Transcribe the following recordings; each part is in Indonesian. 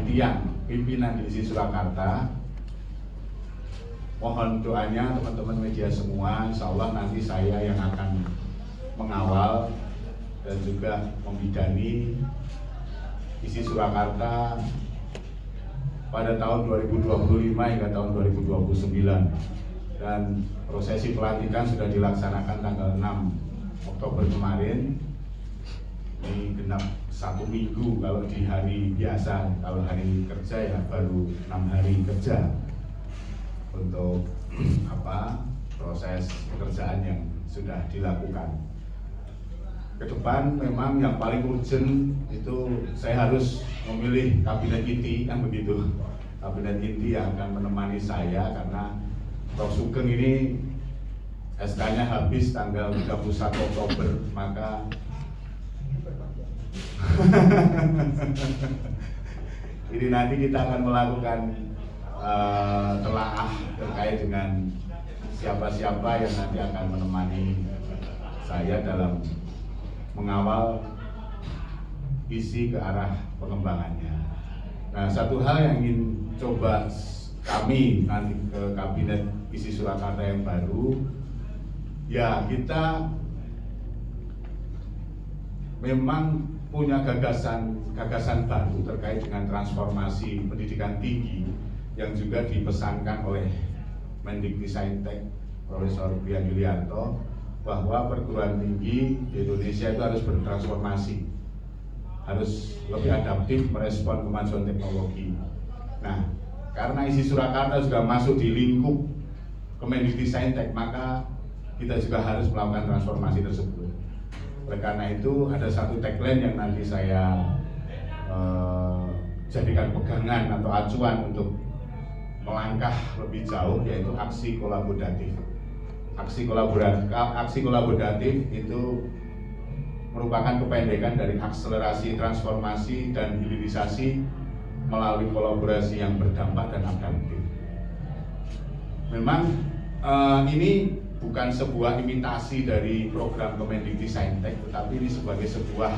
pergantian pimpinan di ISI Surakarta. Mohon doanya teman-teman media semua, insya Allah nanti saya yang akan mengawal dan juga membidani ISI Surakarta pada tahun 2025 hingga tahun 2029, dan prosesi pelantikan sudah dilaksanakan tanggal 6 Oktober kemarin. Ini genap 1 minggu kalau di hari biasa, kalau hari kerja ya baru 6 hari kerja untuk proses pekerjaan yang sudah dilakukan. Ke depan memang yang paling urgent itu saya harus memilih kabinet inti, kan begitu. Kabinet inti yang akan menemani saya karena Prof. Sugeng ini SK-nya habis tanggal 31 Oktober, maka ini nanti kita akan melakukan telaah terkait dengan siapa-siapa yang nanti akan menemani saya dalam mengawal visi ke arah pengembangannya. Nah, satu hal yang ingin coba kami nanti ke kabinet ISI Surakarta yang baru, ya kita memang punya gagasan baru terkait dengan transformasi pendidikan tinggi yang juga dipesankan oleh Mendikbudristek Profesor Brian Yulianto, bahwa perguruan tinggi di Indonesia itu harus bertransformasi, harus lebih adaptif merespon kemajuan teknologi. Nah, karena ISI Surakarta juga masuk di lingkup Kemendikbudristek, maka kita juga harus melakukan transformasi tersebut. Oleh karena itu ada satu tagline yang nanti saya jadikan pegangan atau acuan untuk melangkah lebih jauh, yaitu aksi kolaboratif. Aksi kolaboratif itu merupakan kependekan dari akselerasi transformasi dan hilirisasi melalui kolaborasi yang berdampak dan adaptif. Memang ini bukan sebuah imitasi dari program Kemendikbudristek, tetapi ini sebagai sebuah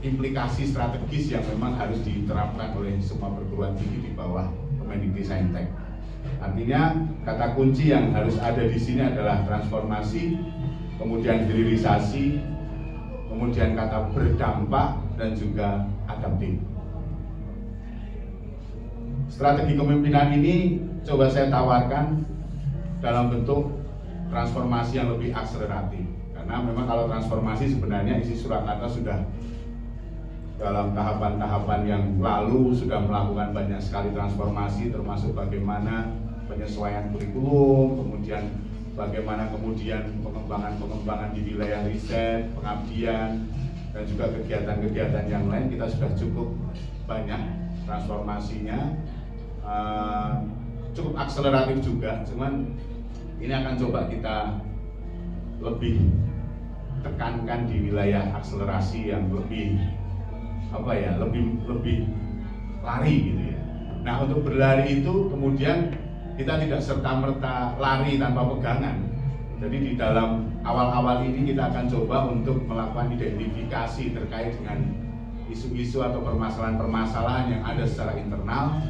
implikasi strategis yang memang harus diterapkan oleh semua perguruan tinggi di bawah Kemendikbudristek. Artinya kata kunci yang harus ada di sini adalah transformasi, kemudian hilirisasi, kemudian kata berdampak, dan juga adaptif. Strategi kepemimpinan ini coba saya tawarkan dalam bentuk transformasi yang lebih akseleratif, karena memang kalau transformasi sebenarnya ISI Surakarta sudah dalam tahapan-tahapan yang lalu sudah melakukan banyak sekali transformasi, termasuk bagaimana penyesuaian kurikulum, kemudian bagaimana pengembangan di wilayah riset, pengabdian, dan juga kegiatan-kegiatan yang lain. Kita sudah cukup banyak transformasinya, cukup akseleratif juga, cuman ini akan coba kita lebih tekankan di wilayah akselerasi yang lebih lebih lari gitu ya. Nah, untuk berlari itu kemudian kita tidak serta-merta lari tanpa pegangan. Jadi di dalam awal-awal ini kita akan coba untuk melakukan identifikasi terkait dengan isu-isu atau permasalahan-permasalahan yang ada secara internal,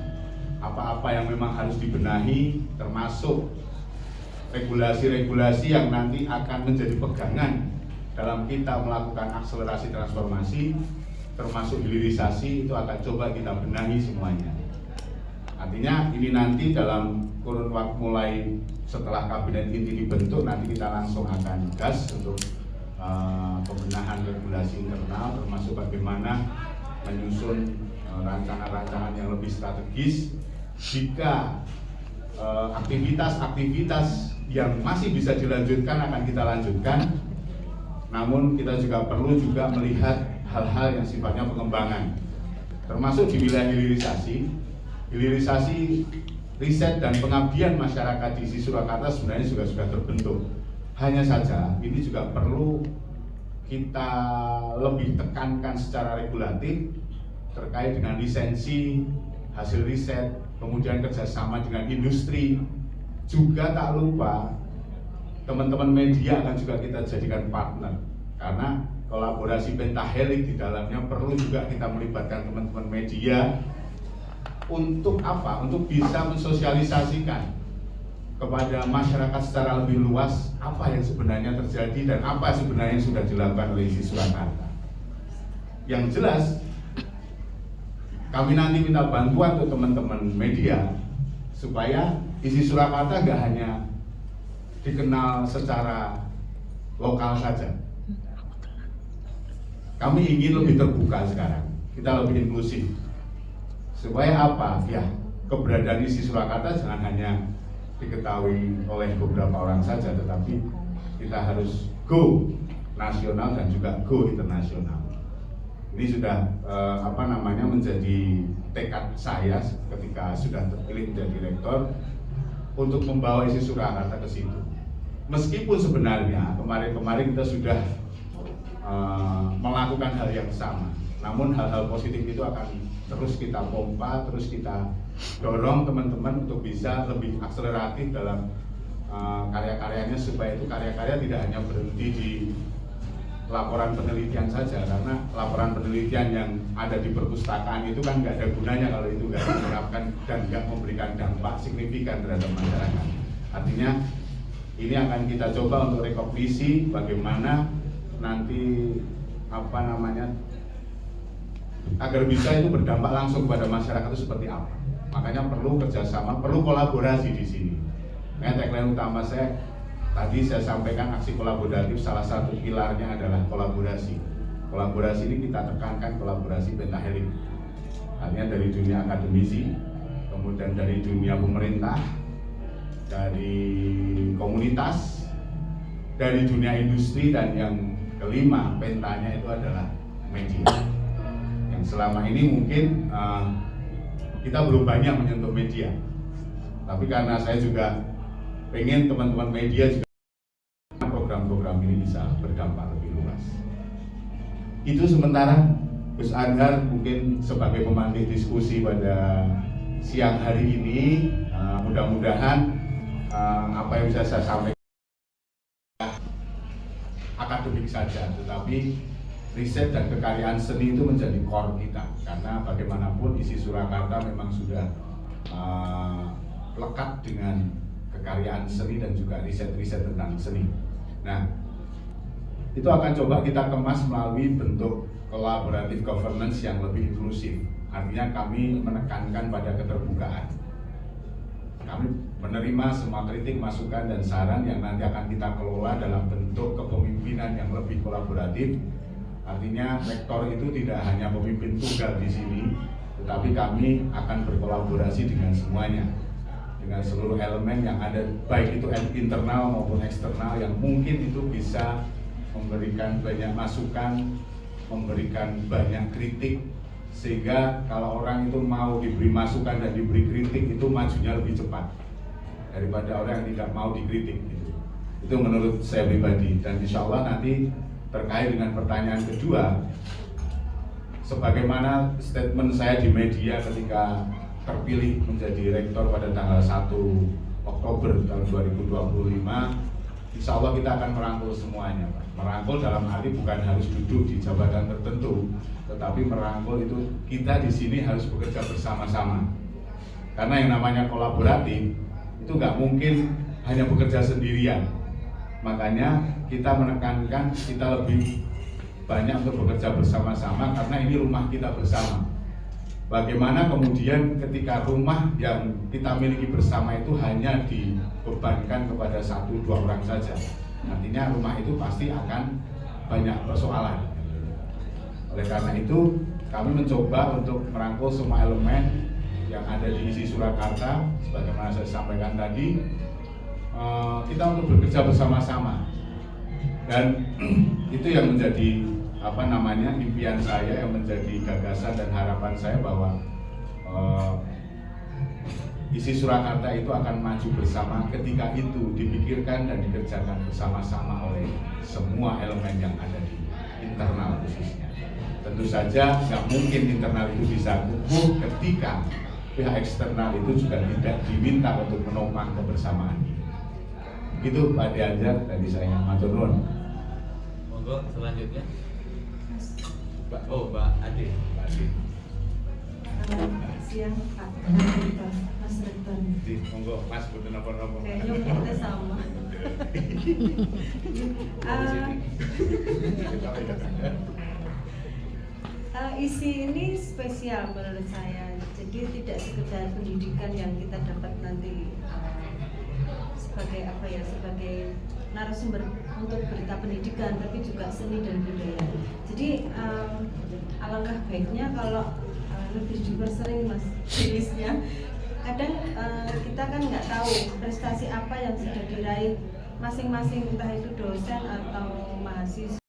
apa-apa yang memang harus dibenahi, termasuk regulasi-regulasi yang nanti akan menjadi pegangan dalam kita melakukan akselerasi transformasi, termasuk hilirisasi, itu akan coba kita benahi semuanya. Artinya ini nanti dalam kurun waktu mulai setelah kabinet inti dibentuk, nanti kita langsung akan gas untuk pembenahan regulasi internal, termasuk bagaimana menyusun rancangan-rancangan yang lebih strategis. Jika aktivitas-aktivitas yang masih bisa dilanjutkan akan kita lanjutkan, namun kita juga perlu juga melihat hal-hal yang sifatnya pengembangan, termasuk di wilayah hilirisasi riset dan pengabdian masyarakat di ISI Surakarta sebenarnya juga sudah terbentuk. Hanya saja ini juga perlu kita lebih tekankan secara regulatif terkait dengan lisensi hasil riset, kemudian kerjasama dengan industri. Juga tak lupa teman-teman media akan juga kita jadikan partner, karena kolaborasi pentahelik di dalamnya perlu juga kita melibatkan teman-teman media untuk apa? Untuk bisa mensosialisasikan kepada masyarakat secara lebih luas apa yang sebenarnya terjadi dan apa sebenarnya yang sudah dilakukan oleh ISI Surakarta. Yang jelas, kami nanti minta bantuan untuk teman-teman media supaya ISI Surakarta gak hanya dikenal secara lokal saja. Kami ingin lebih terbuka sekarang, kita lebih inklusif. Supaya apa? Ya, keberadaan ISI Surakarta jangan hanya diketahui oleh beberapa orang saja, tetapi kita harus go nasional dan juga go internasional. Ini sudah menjadi tekad saya ketika sudah terpilih menjadi rektor untuk membawa ISI Surakarta ke situ. Meskipun sebenarnya kemarin kita sudah melakukan hal yang sama, namun hal-hal positif itu akan terus kita pompa, terus kita dorong teman-teman untuk bisa lebih akseleratif dalam karya-karyanya, supaya itu karya-karya tidak hanya berhenti di laporan penelitian saja, karena laporan penelitian yang ada di perpustakaan itu kan nggak ada gunanya kalau itu nggak diterapkan dan nggak memberikan dampak signifikan terhadap masyarakat. Artinya ini akan kita coba untuk rekognisi bagaimana nanti agar bisa itu berdampak langsung kepada masyarakat itu seperti apa. Makanya perlu kerjasama, perlu kolaborasi di sini. Tagline utama saya tadi saya sampaikan, aksi kolaboratif salah satu pilarnya adalah kolaborasi. Kolaborasi ini kita tekankan kolaborasi pentahelix. Artinya dari dunia akademisi, kemudian dari dunia pemerintah, dari komunitas, dari dunia industri, dan yang kelima pentanya itu adalah media. Yang selama ini mungkin kita belum banyak menyentuh media, tapi karena saya juga pengen teman-teman media juga program-program ini bisa berdampak lebih luas. Itu sementara Gus Anhar mungkin sebagai pemantik diskusi pada siang hari ini. Mudah-mudahan apa yang bisa saya sampaikan akademik saja, tetapi riset dan kekayaan seni itu menjadi core kita, karena bagaimanapun ISI Surakarta memang sudah lekat dengan kekaryaan seni dan juga riset-riset tentang seni. Nah, itu akan coba kita kemas melalui bentuk collaborative governance yang lebih inklusif. Artinya kami menekankan pada keterbukaan. Kami menerima semua kritik, masukan, dan saran yang nanti akan kita kelola dalam bentuk kepemimpinan yang lebih kolaboratif. Artinya rektor itu tidak hanya pemimpin tunggal di sini, tetapi kami akan berkolaborasi dengan semuanya, dengan seluruh elemen yang ada, baik itu internal maupun eksternal, yang mungkin itu bisa memberikan banyak masukan, memberikan banyak kritik, sehingga kalau orang itu mau diberi masukan dan diberi kritik itu majunya lebih cepat daripada orang yang tidak mau dikritik gitu. Itu menurut saya pribadi, dan insya Allah nanti terkait dengan pertanyaan kedua, sebagaimana statement saya di media ketika terpilih menjadi rektor pada tanggal 1 Oktober tahun 2025, insya Allah kita akan merangkul semuanya, Pak. Merangkul dalam arti bukan harus duduk di jabatan tertentu, tetapi merangkul itu kita di sini harus bekerja bersama-sama. Karena yang namanya kolaboratif itu nggak mungkin hanya bekerja sendirian. Makanya kita menekankan kita lebih banyak untuk bekerja bersama-sama, karena ini rumah kita bersama. Bagaimana kemudian ketika rumah yang kita miliki bersama itu hanya dibebankan kepada 1-2 orang saja, nantinya rumah itu pasti akan banyak persoalan. Oleh karena itu kami mencoba untuk merangkul semua elemen yang ada di ISI Surakarta. Sebagaimana saya sampaikan tadi, kita untuk bekerja bersama-sama, dan itu yang menjadi impian saya, yang menjadi gagasan dan harapan saya, bahwa ISI Surakarta itu akan maju bersama ketika itu dipikirkan dan dikerjakan bersama-sama oleh semua elemen yang ada di internal khususnya. Tentu saja nggak mungkin internal itu bisa kukuh ketika pihak eksternal itu juga tidak diminta untuk menopang kebersamaan ini. Itu Pak Dianjar dari saya, matur nuwun. Monggo selanjutnya. Mbak Ade. Terima kasih. siang Pak Mas Rektor. Di, monggo Mas, boten napa-napa. Kayaknya kita sama. Isi ini spesial menurut saya. Jadi tidak sekedar pendidikan yang kita dapat nanti sebagai apa ya, sebagai narasumber untuk berita pendidikan, tapi juga seni dan budaya. Jadi alangkah baiknya kalau lebih dipersering Mas tulisnya. Kadang kita kan nggak tahu prestasi apa yang sudah diraih masing-masing, entah itu dosen atau mahasiswa.